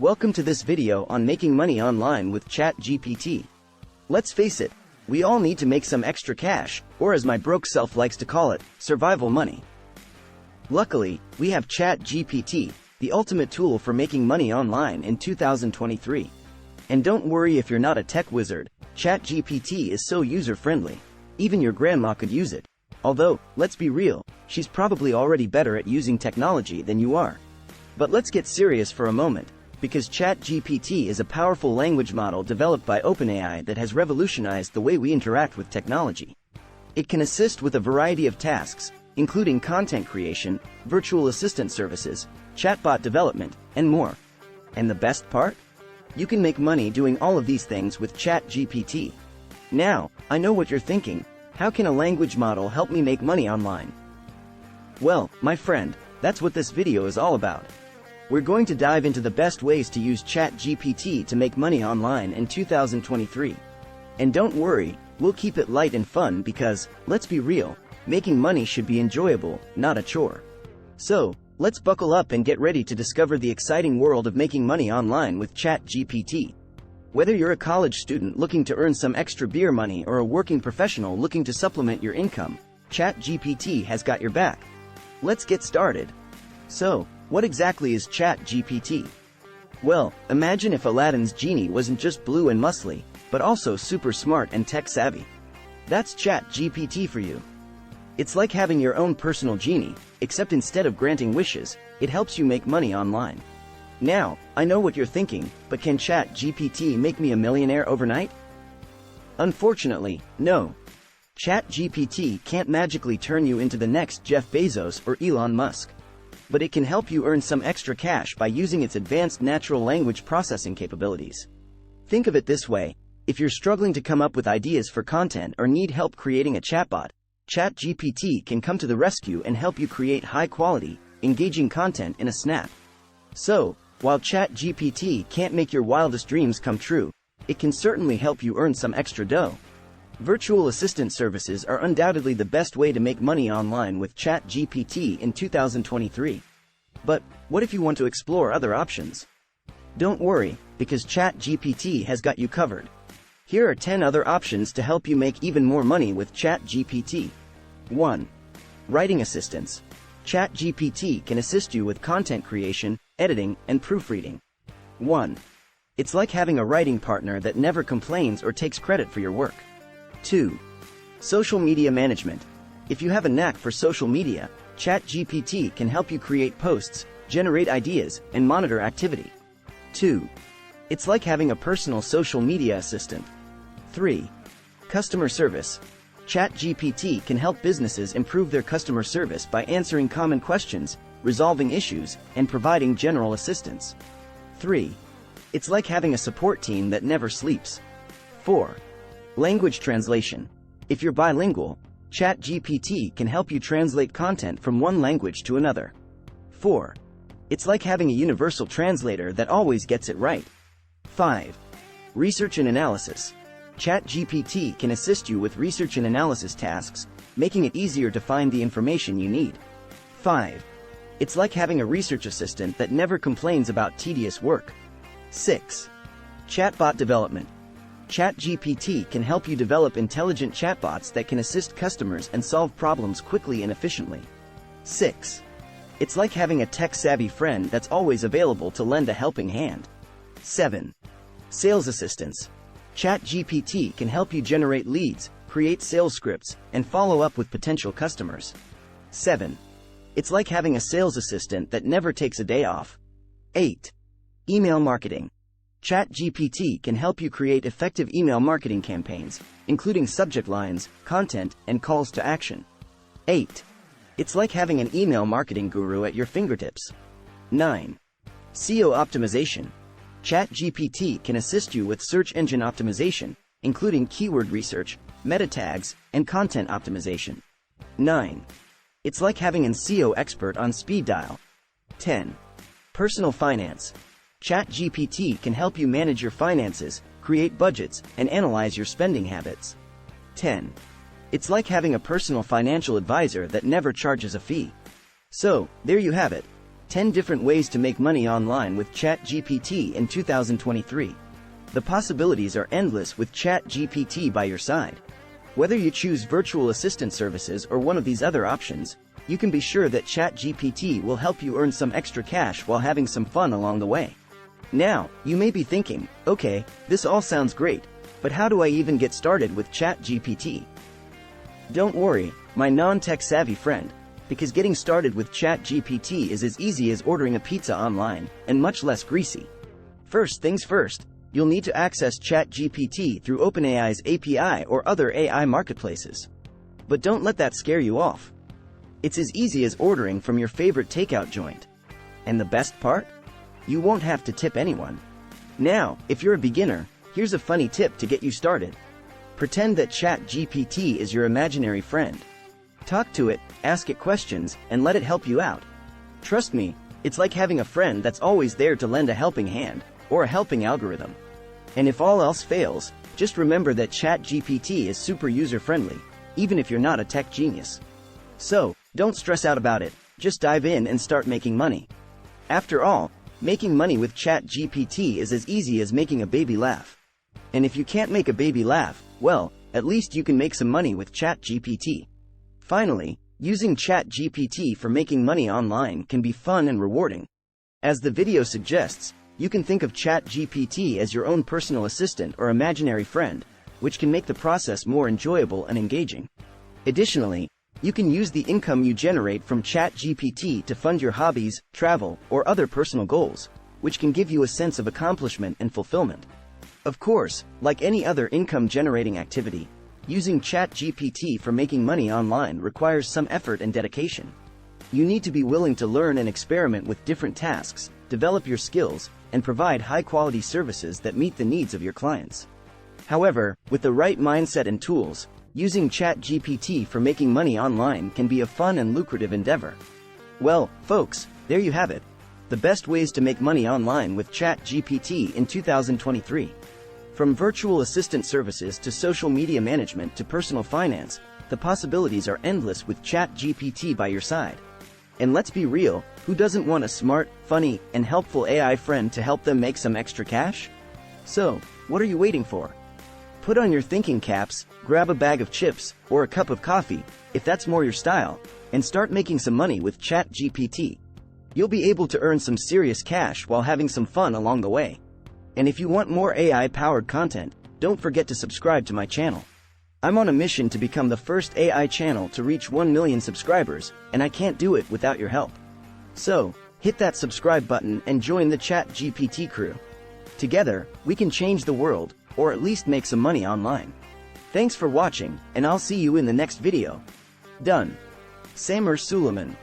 Welcome to this video on making money online with ChatGPT. Let's face it, we all need to make some extra cash, or as my broke self likes to call it, survival money. Luckily, we have ChatGPT, the ultimate tool for making money online in 2023. And don't worry if you're not a tech wizard, ChatGPT is so user-friendly. Even your grandma could use it. Although, let's be real, she's probably already better at using technology than you are. But let's get serious for a moment, because ChatGPT is a powerful language model developed by OpenAI that has revolutionized the way we interact with technology. It can assist with a variety of tasks, including content creation, virtual assistant services, chatbot development, and more. And the best part? You can make money doing all of these things with ChatGPT. Now, I know what you're thinking. How can a language model help me make money online? Well, my friend, that's what this video is all about. We're going to dive into the best ways to use ChatGPT to make money online in 2023. And don't worry, we'll keep it light and fun because, let's be real, making money should be enjoyable, not a chore. So, let's buckle up and get ready to discover the exciting world of making money online with ChatGPT. Whether you're a college student looking to earn some extra beer money or a working professional looking to supplement your income, ChatGPT has got your back. Let's get started. So, what exactly is ChatGPT? Well, imagine if Aladdin's genie wasn't just blue and muscly, but also super smart and tech-savvy. That's ChatGPT for you. It's like having your own personal genie, except instead of granting wishes, it helps you make money online. Now, I know what you're thinking, but can ChatGPT make me a millionaire overnight? Unfortunately, no. ChatGPT can't magically turn you into the next Jeff Bezos or Elon Musk. But it can help you earn some extra cash by using its advanced natural language processing capabilities. Think of it this way: if you're struggling to come up with ideas for content or need help creating a chatbot, ChatGPT can come to the rescue and help you create high-quality, engaging content in a snap. So, while ChatGPT can't make your wildest dreams come true, it can certainly help you earn some extra dough. Virtual assistant services are undoubtedly the best way to make money online with ChatGPT in 2023. But, what if you want to explore other options? Don't worry, because ChatGPT has got you covered. Here are 10 other options to help you make even more money with ChatGPT. 1. Writing assistance. ChatGPT can assist you with content creation, editing, and proofreading. 1. It's like having a writing partner that never complains or takes credit for your work. 2. Social media management. If you have a knack for social media, ChatGPT can help you create posts, generate ideas, and monitor activity. 2. It's like having a personal social media assistant. 3. Customer service. ChatGPT can help businesses improve their customer service by answering common questions, resolving issues, and providing general assistance. 3. It's like having a support team that never sleeps. 4. Language translation. If you're bilingual, ChatGPT can help you translate content from one language to another. 4. It's like having a universal translator that always gets it right. 5. Research and analysis. ChatGPT can assist you with research and analysis tasks, making it easier to find the information you need. 5. It's like having a research assistant that never complains about tedious work. 6. Chatbot development. ChatGPT can help you develop intelligent chatbots that can assist customers and solve problems quickly and efficiently. 6. It's like having a tech-savvy friend that's always available to lend a helping hand. 7. Sales assistance. ChatGPT can help you generate leads, create sales scripts, and follow up with potential customers. 7. It's like having a sales assistant that never takes a day off. 8. Email marketing. ChatGPT can help you create effective email marketing campaigns, including subject lines, content, and calls to action. 8. It's like having an email marketing guru at your fingertips. 9. SEO optimization. ChatGPT can assist you with search engine optimization, including keyword research, meta tags, and content optimization. 9. It's like having an SEO expert on speed dial. 10. Personal finance. ChatGPT can help you manage your finances, create budgets, and analyze your spending habits. 10. It's like having a personal financial advisor that never charges a fee. So, there you have it. 10 different ways to make money online with ChatGPT in 2023. The possibilities are endless with ChatGPT by your side. Whether you choose virtual assistant services or one of these other options, you can be sure that ChatGPT will help you earn some extra cash while having some fun along the way. Now, you may be thinking, okay, this all sounds great, but how do I even get started with ChatGPT? Don't worry, my non-tech savvy friend, because getting started with ChatGPT is as easy as ordering a pizza online, and much less greasy. First things first, you'll need to access ChatGPT through OpenAI's API or other AI marketplaces. But don't let that scare you off. It's as easy as ordering from your favorite takeout joint. And the best part? You won't have to tip anyone. Now, if you're a beginner, here's a funny tip to get you started. Pretend that ChatGPT is your imaginary friend. Talk to it, ask it questions, and let it help you out. Trust me, it's like having a friend that's always there to lend a helping hand, or a helping algorithm. And if all else fails, just remember that ChatGPT is super user-friendly, even if you're not a tech genius. So, don't stress out about it, just dive in and start making money. After all, making money with ChatGPT is as easy as making a baby laugh. And if you can't make a baby laugh, well, at least you can make some money with ChatGPT. Finally, using ChatGPT for making money online can be fun and rewarding. As the video suggests, you can think of ChatGPT as your own personal assistant or imaginary friend, which can make the process more enjoyable and engaging. Additionally, you can use the income you generate from ChatGPT to fund your hobbies, travel, or other personal goals, which can give you a sense of accomplishment and fulfillment. Of course, like any other income-generating activity, using ChatGPT for making money online requires some effort and dedication. You need to be willing to learn and experiment with different tasks, develop your skills, and provide high-quality services that meet the needs of your clients. However, with the right mindset and tools, using ChatGPT for making money online can be a fun and lucrative endeavor. Well, folks, there you have it. The best ways to make money online with ChatGPT in 2023. From virtual assistant services to social media management to personal finance, the possibilities are endless with ChatGPT by your side. And let's be real, who doesn't want a smart, funny, and helpful AI friend to help them make some extra cash? So, what are you waiting for? Put on your thinking caps, grab a bag of chips, or a cup of coffee, if that's more your style, and start making some money with ChatGPT. You'll be able to earn some serious cash while having some fun along the way. And if you want more AI-powered content, don't forget to subscribe to my channel. I'm on a mission to become the first AI channel to reach 1 million subscribers, and I can't do it without your help. So, hit that subscribe button and join the ChatGPT crew. Together, we can change the world, or at least make some money online. Thanks for watching, and I'll see you in the next video. Done. Samer Suleiman.